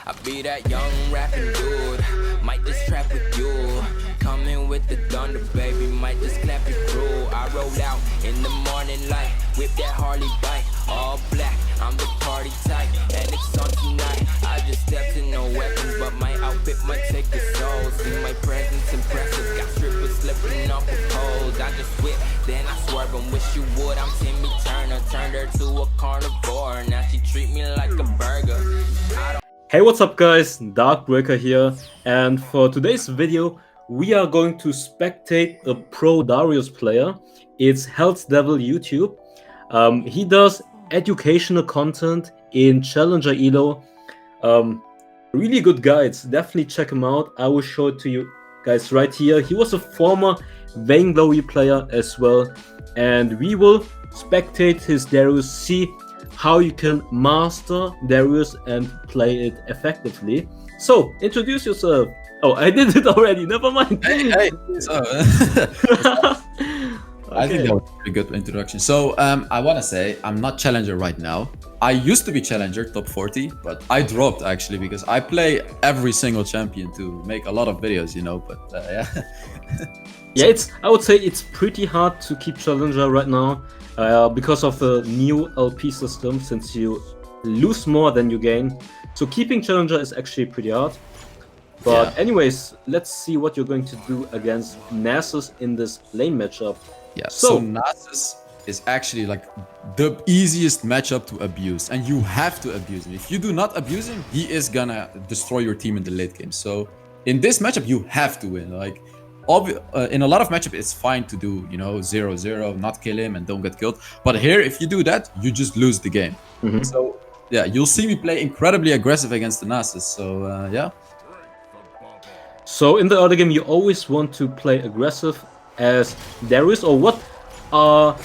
I be that young rapping dude, might just trap with you. Coming with the thunder, baby, might just clap it through. I roll out in the morning light, whip that Harley bike, all black, I'm the party type, and it's on tonight. I just stepped in no weapons, but my outfit might take the soul. See my presence impressive, got strippers slipping off the poles. I just whip, then I swerve and wish you would. I'm Timmy Turner, turned her to a carnivore. Now she treat me like a burger. Hey, what's up guys, Darkbreaker here, and for today's video we are going to spectate a pro Darius player. It's HellsDevil YouTube. He does educational content in Challenger Elo. Really good guides, definitely check him out. I will show it to you guys right here. He was a former Vainglory player as well, and we will spectate his Darius, see how you can master Darius and play it effectively. So, introduce yourself. Oh, I did it already, never mind. Hey. So, I think that was a pretty good introduction. So, I want to say I'm not Challenger right now. I used to be Challenger, top 40, but I dropped actually because I play every single champion to make a lot of videos, you know, but yeah. Yeah, I would say it's pretty hard to keep Challenger right now. Because of the new LP system, since you lose more than you gain. So keeping Challenger is actually pretty hard. But anyways, let's see what you're going to do against Nasus in this lane matchup. Yeah, so Nasus is actually like the easiest matchup to abuse, and you have to abuse him. If you do not abuse him, he is gonna destroy your team in the late game. So in this matchup, you have to win. Like, in a lot of matchups, it's fine to do, you know, 0-0, not kill him and don't get killed. But here, if you do that, you just lose the game. So yeah, you'll see me play incredibly aggressive against the Nasus. So yeah. So in the early game, you always want to play aggressive as Darius, or what are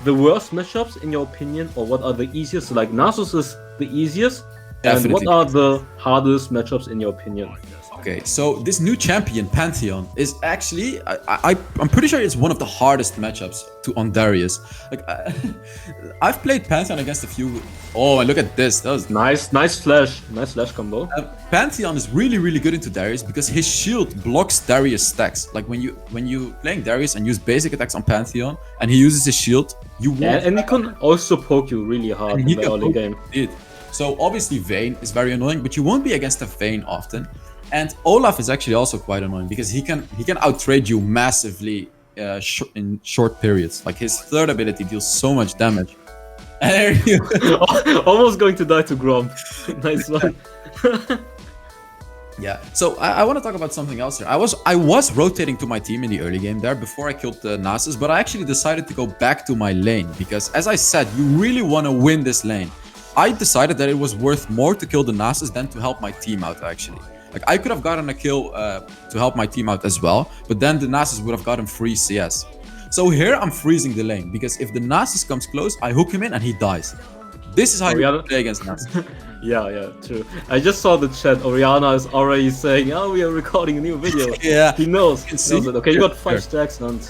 the worst matchups in your opinion, or what are the easiest? Like Nasus is the easiest, Definitely. And what are the hardest matchups in your opinion? Okay, so this new champion, Pantheon, is actually, I'm pretty sure it's one of the hardest matchups on Darius. Like, I've played Pantheon against a few. Oh, and look at this. That was nice flash combo. Pantheon is really good into Darius because his shield blocks Darius stacks. Like when you playing Darius and use basic attacks on Pantheon, and he uses his shield, you won't. Yeah, and he can also poke you really hard in the early game. So obviously Vayne is very annoying, but you won't be against a Vayne often. And Olaf is actually also quite annoying because he can outtrade you massively in short periods. Like his third ability deals so much damage. And there you almost going to die to Gromp. Nice one. Yeah. So I want to talk about something else here. I was rotating to my team in the early game there before I killed the Nasus, but I actually decided to go back to my lane because, as I said, you really want to win this lane. I decided that it was worth more to kill the Nasus than to help my team out actually. Like, I could have gotten a kill to help my team out as well, but then the Nasus would have gotten free CS. So here I'm freezing the lane, because if the Nasus comes close, I hook him in and he dies. This is how you play against Nasus. Yeah, true. I just saw the chat. Oriana is already saying, oh, we are recording a new video. Yeah. He knows. It. Okay, you got 5 stacks, and...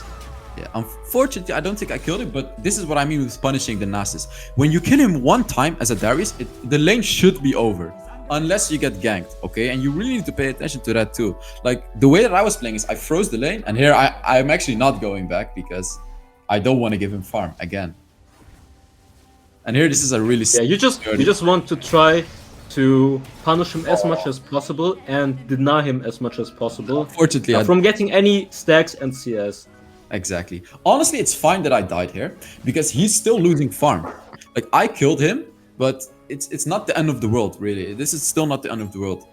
Yeah, unfortunately, I don't think I killed him, but this is what I mean with punishing the Nasus. When you kill him one time as a Darius, the lane should be over. Unless you get ganked, okay? And you really need to pay attention to that too. Like, the way that I was playing is I froze the lane, and here I'm actually not going back because I don't want to give him farm again. And here this is a really... Yeah, you just want to try to punish him as much as possible and deny him as much as possible. Unfortunately, from getting any stacks and CS. Exactly. Honestly, it's fine that I died here because he's still losing farm. Like, I killed him, but it's not the end of the world, really. This is still not the end of the world.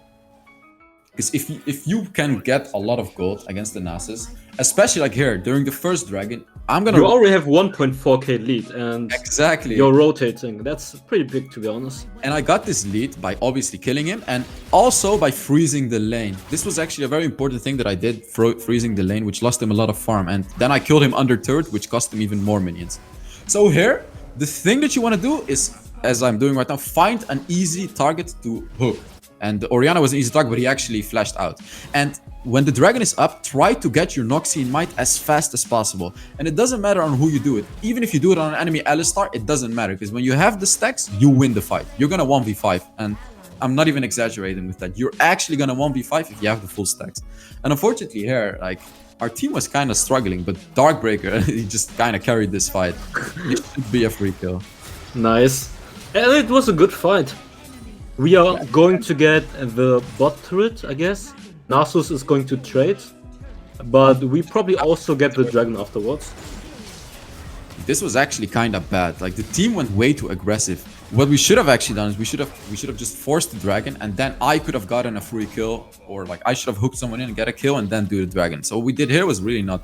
Because if you can get a lot of gold against the Nasus, especially like here during the first dragon, I'm gonna. You already have 1.4k lead, and exactly you're rotating. That's pretty big, to be honest. And I got this lead by obviously killing him, and also by freezing the lane. This was actually a very important thing that I did, freezing the lane, which lost him a lot of farm. And then I killed him under turret, which cost him even more minions. So here, the thing that you want to do is, as I'm doing right now, find an easy target to hook. And Oriana was an easy target, but he actually flashed out. And when the dragon is up, try to get your Noxian Might as fast as possible. And it doesn't matter on who you do it. Even if you do it on an enemy Alistar, it doesn't matter. Because when you have the stacks, you win the fight. You're gonna 1v5. And I'm not even exaggerating with that. You're actually gonna 1v5 if you have the full stacks. And unfortunately here, like, our team was kind of struggling, but Darkbreaker, he just kind of carried this fight. It should be a free kill. Nice. And it was a good fight. We are going to get the bot turret, I guess. Nasus is going to trade. But we probably also get the dragon afterwards. This was actually kind of bad. Like, the team went way too aggressive. What we should have actually done is we should have just forced the dragon, and then I could have gotten a free kill, or like I should have hooked someone in and get a kill and then do the dragon. So what we did here was really not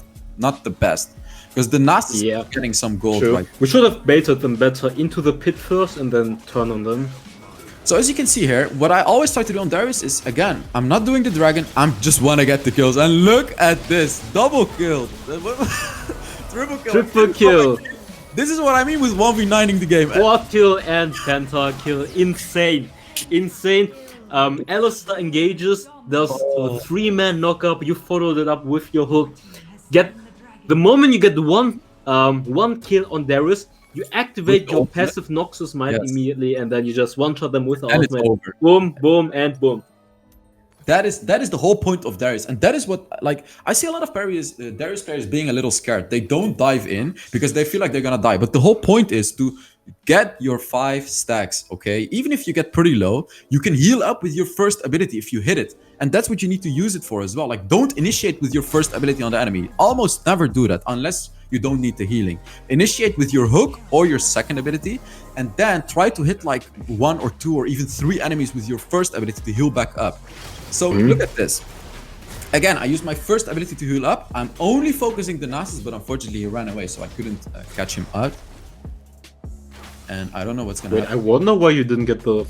the best, because the Nasus is getting some gold. True. Right? We should have baited them better into the pit first and then turn on them. So as you can see here, what I always try to do on Darius is, again, I'm not doing the dragon, I'm just want to get the kills. And look at this, double kill. Triple kill. Triple kill. This is what I mean with 1v9ing the game. Quad kill and pentakill. Insane. Insane. Alistair engages, does a 3-man knockup, you followed it up with your hook. The moment you get the one kill on Darius, you activate your passive Noxus Might immediately, and then you just one-shot them with the ultimate. Boom, boom, and boom. That is the whole point of Darius, and that is what, like, I see a lot of Darius players being a little scared. They don't dive in because they feel like they're gonna die. But the whole point is to get your 5 stacks, okay? Even if you get pretty low, you can heal up with your first ability if you hit it. And that's what you need to use it for as well. Like, don't initiate with your first ability on the enemy. Almost never do that unless you don't need the healing. Initiate with your hook or your second ability, and then try to hit like 1 or 2 or even 3 enemies with your first ability to heal back up. So look at this. Again, I used my first ability to heal up. I'm only focusing the Nasus, but unfortunately he ran away, so I couldn't catch him out. And I don't know what's gonna happen. I wonder why you didn't get the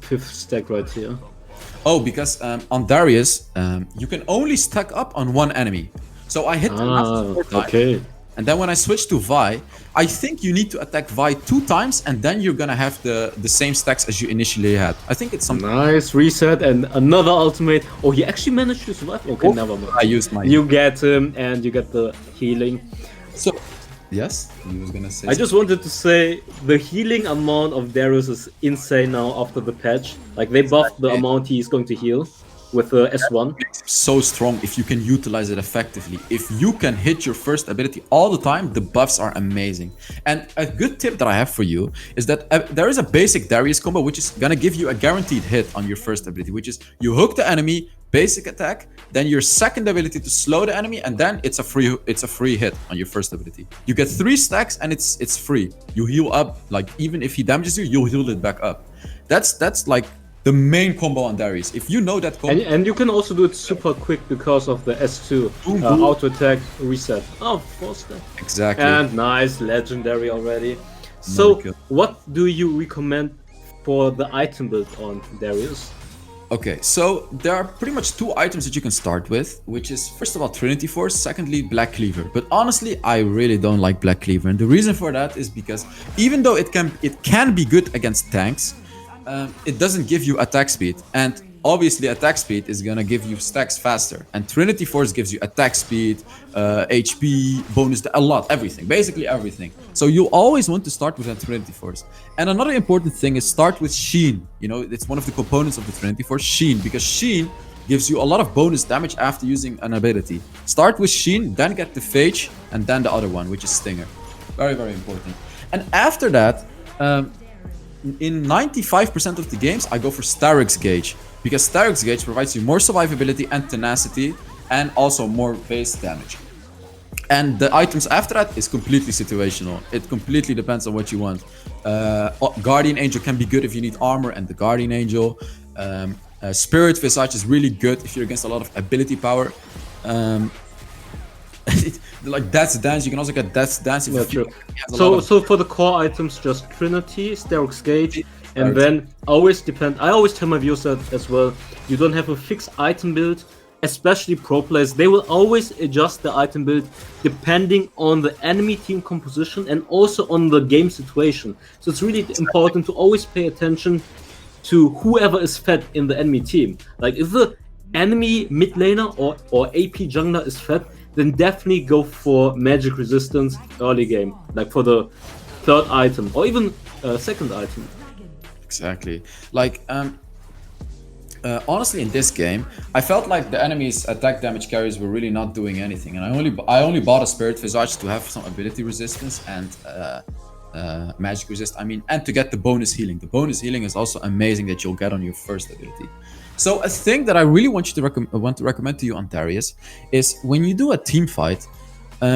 5th stack right here. Oh, because on Darius, you can only stack up on 1 enemy. So I hit the Nasus 4 times. Okay. And then when I switch to Vi, I think you need to attack Vi 2 times, and then you're gonna have the same stacks as you initially had. I think it's something. Nice reset and another ultimate. Oh, he actually managed to survive. Okay, never mind. I used my. You get him and you get the healing. So, yes, he was gonna say. I just wanted to say the healing amount of Darius is insane now after the patch. Like, they buffed the amount he is going to heal with the S1. So strong if you can utilize it effectively. If you can hit your first ability all the time, the buffs are amazing. And a good tip that I have for you is that there is a basic Darius combo which is gonna give you a guaranteed hit on your first ability, which is you hook the enemy, basic attack, then your second ability to slow the enemy, and then it's a free hit on your first ability. You get 3 stacks and it's free. You heal up, like, even if he damages you, you'll heal it back up. That's like the main combo on Darius. If you know that combo, and you can also do it super quick because of the S2 auto attack reset. Oh, 4 stack. Exactly. And nice, legendary already. So, what do you recommend for the item build on Darius? Okay, so there are pretty much 2 items that you can start with, which is first of all Trinity Force, secondly Black Cleaver. But honestly, I really don't like Black Cleaver, and the reason for that is because even though it can be good against tanks, it doesn't give you attack speed, and obviously attack speed is gonna give you stacks faster, and Trinity Force gives you attack speed, HP, bonus, a lot, everything, basically everything. So you always want to start with a Trinity Force. And another important thing is start with Sheen. You know, it's one of the components of the Trinity Force, Sheen, because Sheen gives you a lot of bonus damage after using an ability. Start with Sheen, then get the Phage, and then the other one, which is Stinger. Very, very important. And after that, in 95% of the games, I go for Starrick's Gauge, because Starrick's Gauge provides you more survivability and tenacity, and also more base damage. And the items after that is completely situational. It completely depends on what you want. Guardian Angel can be good if you need armor and the Guardian Angel. Spirit Visage is really good if you're against a lot of ability power. Like Death's Dance, you can also get Death's Dance if you so for the core items, just Trinity, Starrick's Gauge, and then I always tell my viewers that as well, you don't have a fixed item build, especially pro players. They will always adjust the item build depending on the enemy team composition and also on the game situation. So it's really important to always pay attention to whoever is fed in the enemy team. Like, if the enemy mid laner or AP jungler is fed, then definitely go for magic resistance early game, like for the 3rd item or even 2nd item. Exactly. Like Honestly, in this game, I felt like the enemy's attack damage carriers were really not doing anything, and I only bought a Spirit Visage to have some ability resistance and magic resist. I mean, and to get the bonus healing. The bonus healing is also amazing that you'll get on your first ability. So a thing that I really want you to recommend to you on Darius is when you do a team fight,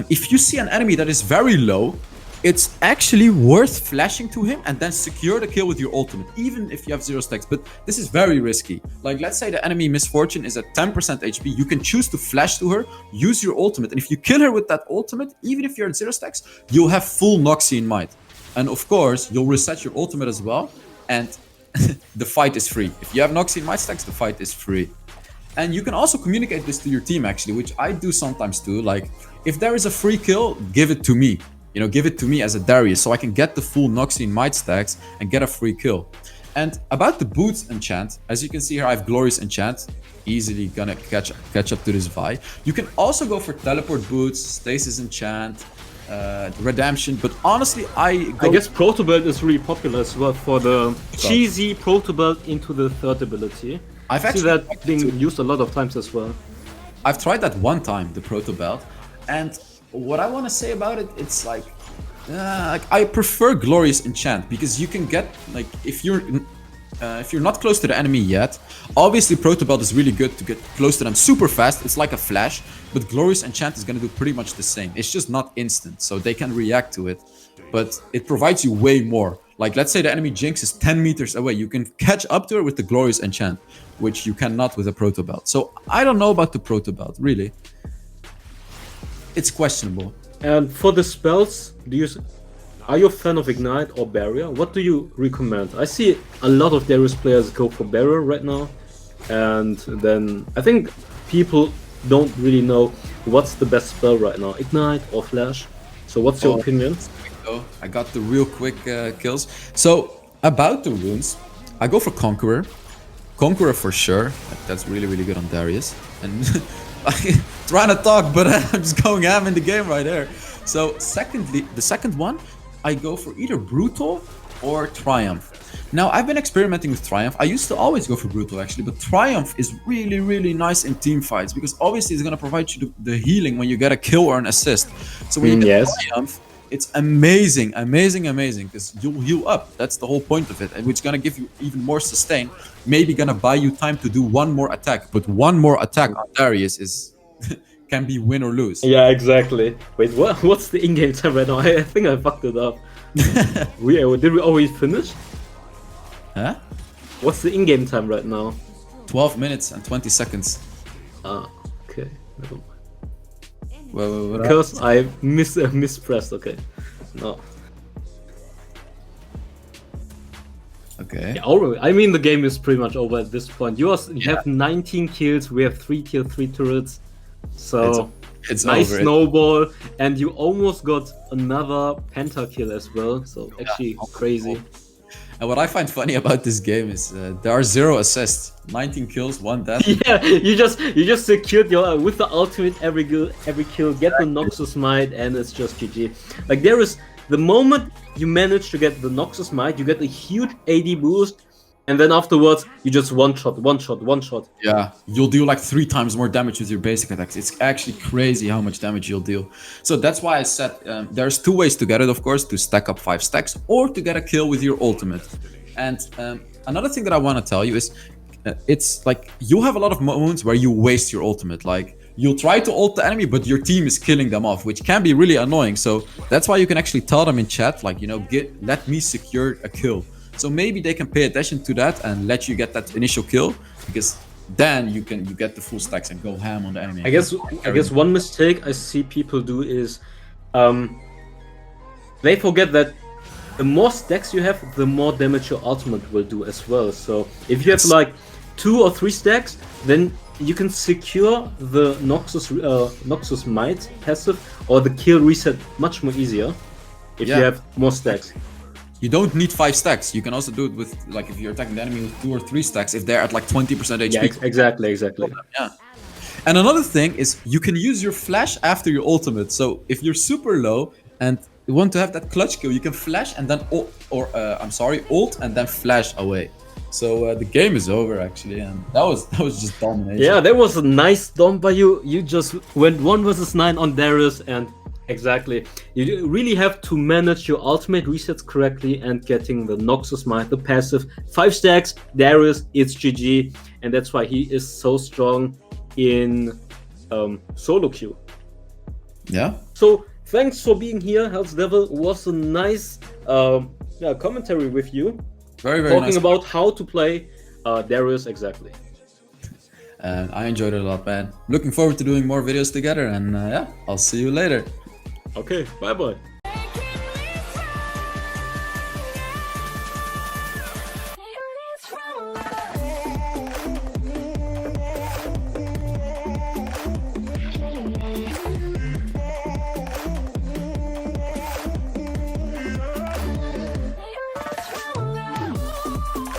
if you see an enemy that is very low, it's actually worth flashing to him and then secure the kill with your ultimate, even if you have 0 stacks. But this is very risky. Like, let's say the enemy Misfortune is at 10% HP. You can choose to flash to her, use your ultimate, and if you kill her with that ultimate, even if you're at 0 stacks, you'll have full Noxian Might. And of course, you'll reset your ultimate as well, and the fight is free. If you have Noxian Might stacks, the fight is free. And you can also communicate this to your team, actually, which I do sometimes too. Like, if there is a free kill, give it to me. You know, give it to me as a Darius so I can get the full Noxian Might stacks and get a free kill. And about the boots enchant, as you can see here, I have Glorious Enchant. Easily gonna catch up to this Vi. You can also go for Teleport Boots, Stasis Enchant, Redemption, but honestly, I guess Proto Belt is really popular as well for the cheesy Proto Belt into the third ability. I've actually seen that being used a lot of times as well. I've tried that one time, the Proto Belt, and what I want to say about it, it's like I prefer Glorious Enchant because you can get, like, if you're not close to the enemy yet, obviously Proto Belt is really good to get close to them super fast. It's like a flash, but Glorious Enchant is going to do pretty much the same. It's just not instant, so they can react to it, but it provides you way more. Like, let's say the enemy Jinx is 10 meters away, you can catch up to her with the Glorious Enchant, which you cannot with a Proto Belt. So I don't know about the Proto Belt, really. It's questionable. And for the spells, are you a fan of Ignite or Barrier? What do you recommend? I see a lot of Darius players go for Barrier right now, and then I think people don't really know what's the best spell right now, Ignite or Flash. So what's your opinion? I got the real quick kills. So about the runes, I go for Conqueror. Conqueror for sure. That's really, really good on Darius. And trying to talk, but I'm just going ham in the game right there. So secondly, the second one, I go for either Brutal or Triumph. Now, I've been experimenting with Triumph. I used to always go for Brutal, actually, but Triumph is really, really nice in team fights because obviously it's going to provide you the healing when you get a kill or an assist. So when you get Triumph, it's amazing, because you'll heal up. That's the whole point of it, and which is gonna give you even more sustain. Maybe gonna buy you time to do one more attack, but one more attack on Darius is can be win or lose. Yeah, exactly. Wait, what's the in-game time right now? I think I fucked it up. Did we already finish? Huh? What's the in-game time right now? 12 minutes and 20 seconds. Ah, okay. Never mind. Well, because I mispressed. Okay, no. Okay. Yeah, I mean, the game is pretty much over at this point. You have 19 kills. We have 3 tier 3 turrets. So it's nice over. snowball, and you almost got another pentakill as well. So actually crazy. And what I find funny about this game is there are 0 assists, 19 kills, 1 death. Yeah, you just secured your with the ultimate every kill, get the Noxus Might, and it's just GG. Like, there is the moment you manage to get the Noxus Might, you get a huge AD boost, and then afterwards you just one shot. Yeah, you'll do like 3 times more damage with your basic attacks. It's actually crazy how much damage you'll deal. So that's why I said there's 2 ways to get it, of course, to stack up 5 stacks or to get a kill with your ultimate. And another thing that I want to tell you is it's like you have a lot of moments where you waste your ultimate. Like, you'll try to ult the enemy, but your team is killing them off, which can be really annoying. So that's why you can actually tell them in chat, like, you know, let me secure a kill. So maybe they can pay attention to that and let you get that initial kill, because then you get the full stacks and go ham on the enemy. I guess one mistake I see people do is they forget that the more stacks you have, the more damage your ultimate will do as well. So if you have like 2 or 3 stacks, then you can secure the Noxus Might passive or the kill reset much more easier if you have more stacks. You don't need 5 stacks. You can also do it with, like, if you're attacking the enemy with 2 or 3 stacks, if they're at like 20% HP. Yeah, exactly. Yeah. And another thing is you can use your flash after your ultimate. So if you're super low and you want to have that clutch kill, you can flash and then ult and then flash away. So the game is over actually, and that was just domination. Yeah, that was a nice dom by you. You just went 1 versus 9 on Darius, and exactly, you really have to manage your ultimate resets correctly and getting the Noxus Might, the passive 5 stacks. Darius, it's GG, and that's why he is so strong in solo queue. Yeah. So thanks for being here, HellsDevil. It was a nice commentary with you. Very talking nice. About how to play Darius exactly. And I enjoyed it a lot, man. Looking forward to doing more videos together, and yeah, I'll see you later. Okay, bye-bye. From